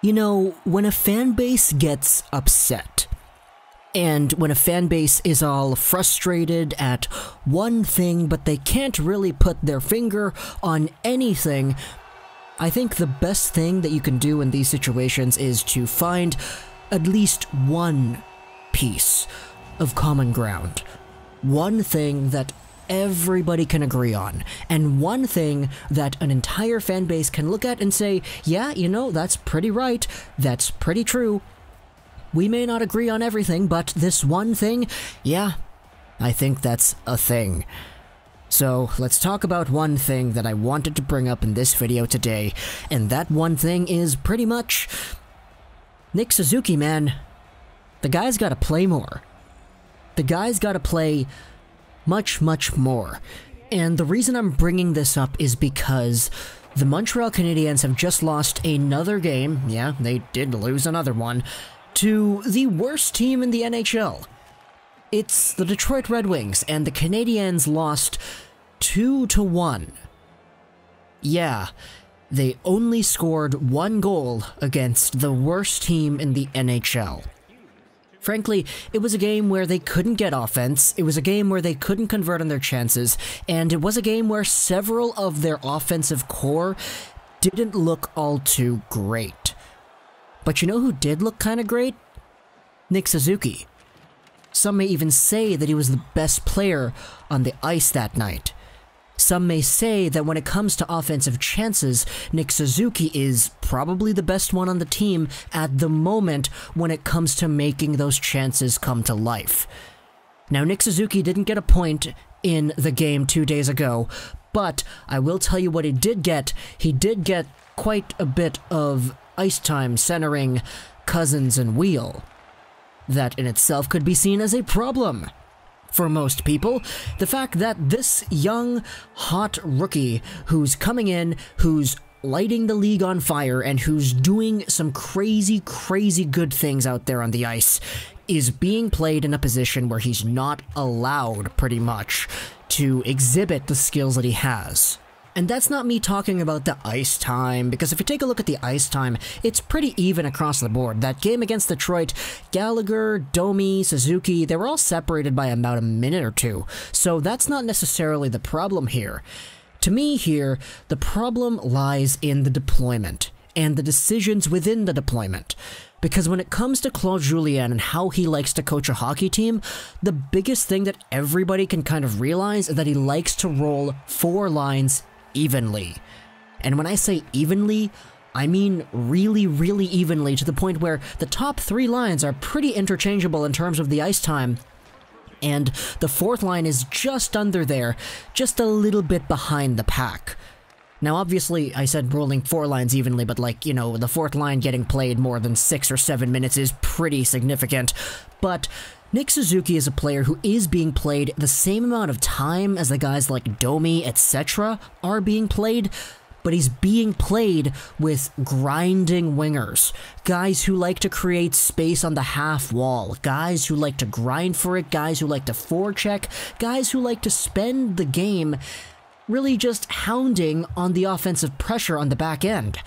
You know, when a fan base gets upset, and when a fan base is all frustrated at one thing, but they can't really put their finger on anything, I think the best thing that you can do in these situations is to find at least one piece of common ground. One thing that everybody can agree on, and one thing that an entire fan base can look at and say, yeah, you know, that's pretty right, that's pretty true. We may not agree on everything, but this one thing, yeah, I think that's a thing. So let's talk about one thing that I wanted to bring up in this video today, and that one thing is pretty much Nick Suzuki, man. The guy's gotta play more. The guy's gotta play much, much more. And the reason I'm bringing this up is because the Montreal Canadiens have just lost another game, yeah, they did lose another one, to the worst team in the NHL. It's the Detroit Red Wings, and the Canadiens lost 2-1. Yeah, they only scored one goal against the worst team in the NHL. Frankly, it was a game where they couldn't get offense, it was a game where they couldn't convert on their chances, and it was a game where several of their offensive core didn't look all too great. But you know who did look kinda great? Nick Suzuki. Some may even say that he was the best player on the ice that night. Some may say that when it comes to offensive chances, Nick Suzuki is probably the best one on the team at the moment when it comes to making those chances come to life. Now, Nick Suzuki didn't get a point in the game 2 days ago, but I will tell you what he did get. He did get quite a bit of ice time centering Cousins and Weal. That in itself could be seen as a problem. For most people, the fact that this young, hot rookie who's coming in, who's lighting the league on fire, and who's doing some crazy, crazy good things out there on the ice, is being played in a position where he's not allowed, pretty much, to exhibit the skills that he has. And that's not me talking about the ice time, because if you take a look at the ice time, it's pretty even across the board. That game against Detroit, Gallagher, Domi, Suzuki, they were all separated by about a minute or two. So that's not necessarily the problem here. To me here, the problem lies in the deployment, and the decisions within the deployment. Because when it comes to Claude Julien and how he likes to coach a hockey team, the biggest thing that everybody can kind of realize is that he likes to roll 4 lines evenly. And when I say evenly, I mean really, really evenly, to the point where the top 3 lines are pretty interchangeable in terms of the ice time, and the 4th line is just under there, just a little bit behind the pack. Now obviously I said rolling 4 lines evenly, but like, you know, the 4th line getting played more than 6 or 7 minutes is pretty significant. But Nick Suzuki is a player who is being played the same amount of time as the guys like Domi, etc. are being played, but he's being played with grinding wingers, guys who like to create space on the half wall, guys who like to grind for it, guys who like to forecheck, guys who like to spend the game really just hounding on the offensive pressure on the back end.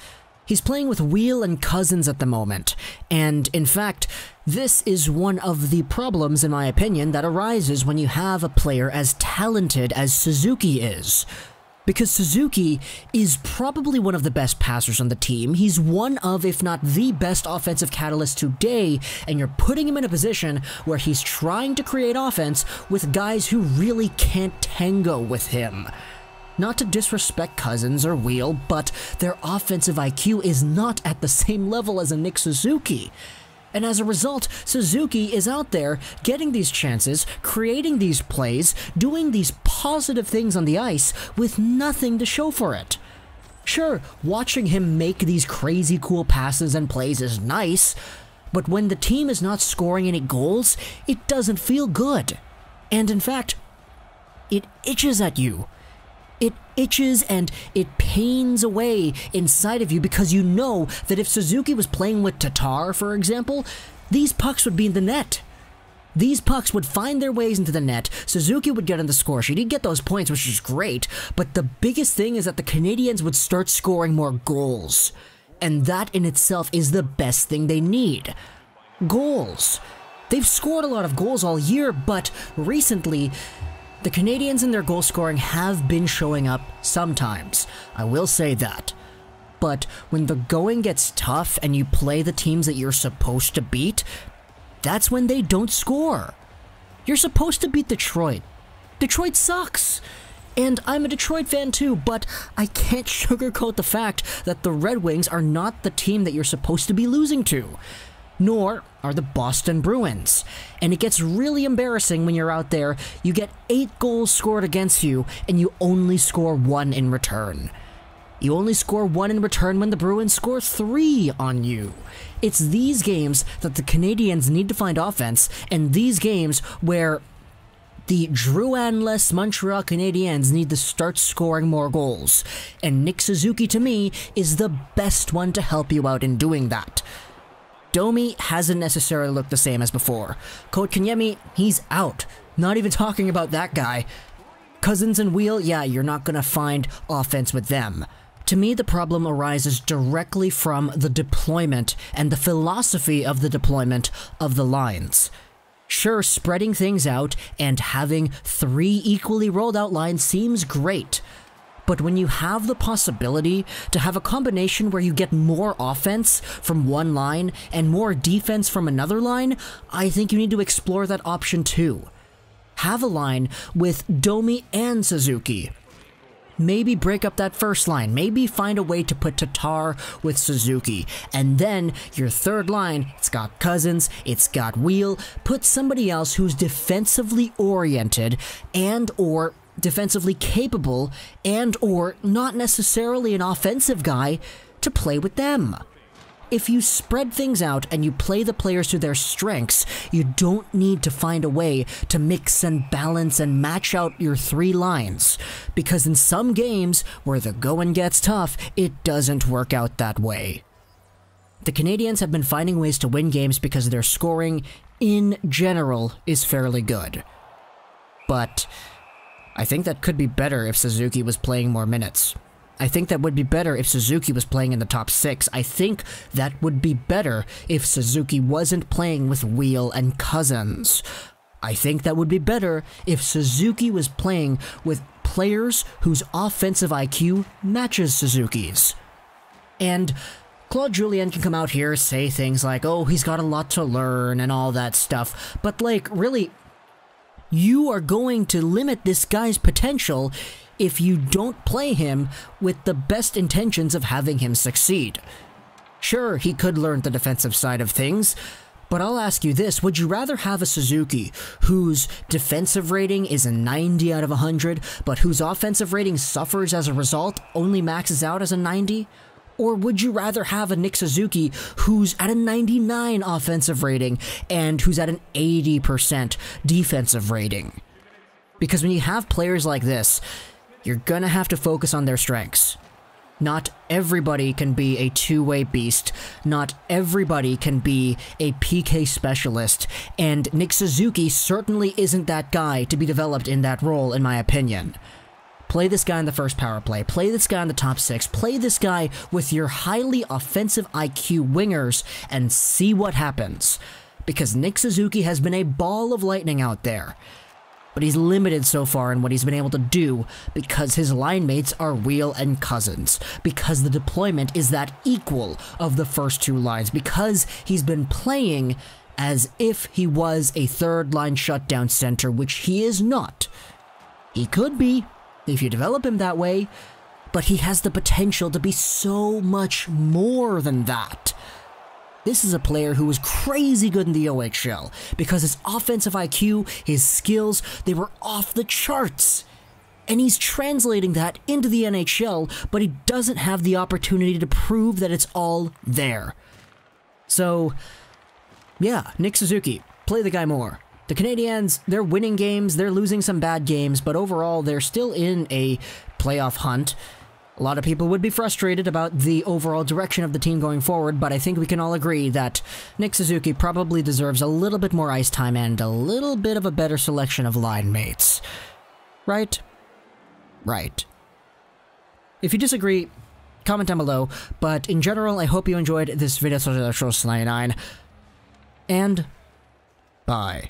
He's playing with Weal and Cousins at the moment, and in fact, this is one of the problems, in my opinion, that arises when you have a player as talented as Suzuki is. Because Suzuki is probably one of the best passers on the team. He's one of, if not the best offensive catalyst today, and you're putting him in a position where he's trying to create offense with guys who really can't tango with him. Not to disrespect Cousins or Weal, but their offensive IQ is not at the same level as a Nick Suzuki. And as a result, Suzuki is out there getting these chances, creating these plays, doing these positive things on the ice with nothing to show for it. Sure, watching him make these crazy cool passes and plays is nice, but when the team is not scoring any goals, it doesn't feel good. And in fact, it itches at you. It itches and it pains away inside of you, because you know that if Suzuki was playing with Tatar, for example, these pucks would be in the net. These pucks would find their ways into the net, Suzuki would get on the score sheet, he'd get those points, which is great, but the biggest thing is that the Canadiens would start scoring more goals. And that in itself is the best thing they need. Goals. They've scored a lot of goals all year, but recently, the Canadiens and their goal scoring have been showing up sometimes. I will say that. But when the going gets tough and you play the teams that you're supposed to beat, that's when they don't score. You're supposed to beat Detroit. Detroit sucks. And I'm a Detroit fan too, but I can't sugarcoat the fact that the Red Wings are not the team that you're supposed to be losing to. Nor are the Boston Bruins. And it gets really embarrassing when you're out there, you get 8 goals scored against you, and you only score 1 in return. You only score 1 in return when the Bruins score 3 on you. It's these games that the Canadiens need to find offense, and these games where the Drouin-less Montreal Canadiens need to start scoring more goals. And Nick Suzuki, to me, is the best one to help you out in doing that. Domi hasn't necessarily looked the same as before. Kotkaniemi, he's out. Not even talking about that guy. Cousins and Weal, yeah, you're not going to find offense with them. To me, the problem arises directly from the deployment and the philosophy of the deployment of the lines. Sure, spreading things out and having 3 equally rolled out lines seems great. But when you have the possibility to have a combination where you get more offense from one line and more defense from another line, I think you need to explore that option too. Have a line with Domi and Suzuki. Maybe break up that first line. Maybe find a way to put Tatar with Suzuki. And then your third line, it's got Cousins, it's got Weal. Put somebody else who's defensively oriented and or defensively capable and or not necessarily an offensive guy to play with them. If you spread things out and you play the players to their strengths, you don't need to find a way to mix and balance and match out your 3 lines. Because in some games where the going gets tough, it doesn't work out that way. The Canadiens have been finding ways to win games because their scoring, in general, is fairly good. But I think that could be better if Suzuki was playing more minutes. I think that would be better if Suzuki was playing in the top 6. I think that would be better if Suzuki wasn't playing with Weal and Cousins. I think that would be better if Suzuki was playing with players whose offensive IQ matches Suzuki's. And Claude Julien can come out here, say things like, oh, he's got a lot to learn and all that stuff. But like, really, you are going to limit this guy's potential if you don't play him with the best intentions of having him succeed. Sure, he could learn the defensive side of things, but I'll ask you this, would you rather have a Suzuki whose defensive rating is a 90 out of 100, but whose offensive rating suffers as a result, only maxes out as a 90? Or would you rather have a Nick Suzuki who's at a 99 offensive rating and who's at an 80% defensive rating? Because when you have players like this, you're gonna have to focus on their strengths. Not everybody can be a two-way beast. Not everybody can be a PK specialist. And Nick Suzuki certainly isn't that guy to be developed in that role, in my opinion. Play this guy in the first power play. Play this guy in the top 6. Play this guy with your highly offensive IQ wingers and see what happens. Because Nick Suzuki has been a ball of lightning out there. But he's limited so far in what he's been able to do because his line mates are Weal and Cousins, because the deployment is that equal of the first 2 lines, because he's been playing as if he was a third-line shutdown center, which he is not. He could be, if you develop him that way, but he has the potential to be so much more than that. This is a player who was crazy good in the OHL because his offensive IQ, his skills, they were off the charts. And he's translating that into the NHL, but he doesn't have the opportunity to prove that it's all there. So, yeah, Nick Suzuki, play the guy more. The Canadiens, they're winning games, they're losing some bad games, but overall they're still in a playoff hunt. A lot of people would be frustrated about the overall direction of the team going forward, but I think we can all agree that Nick Suzuki probably deserves a little bit more ice time and a little bit of a better selection of line mates. Right? Right. If you disagree, comment down below. But in general, I hope you enjoyed this video. And bye.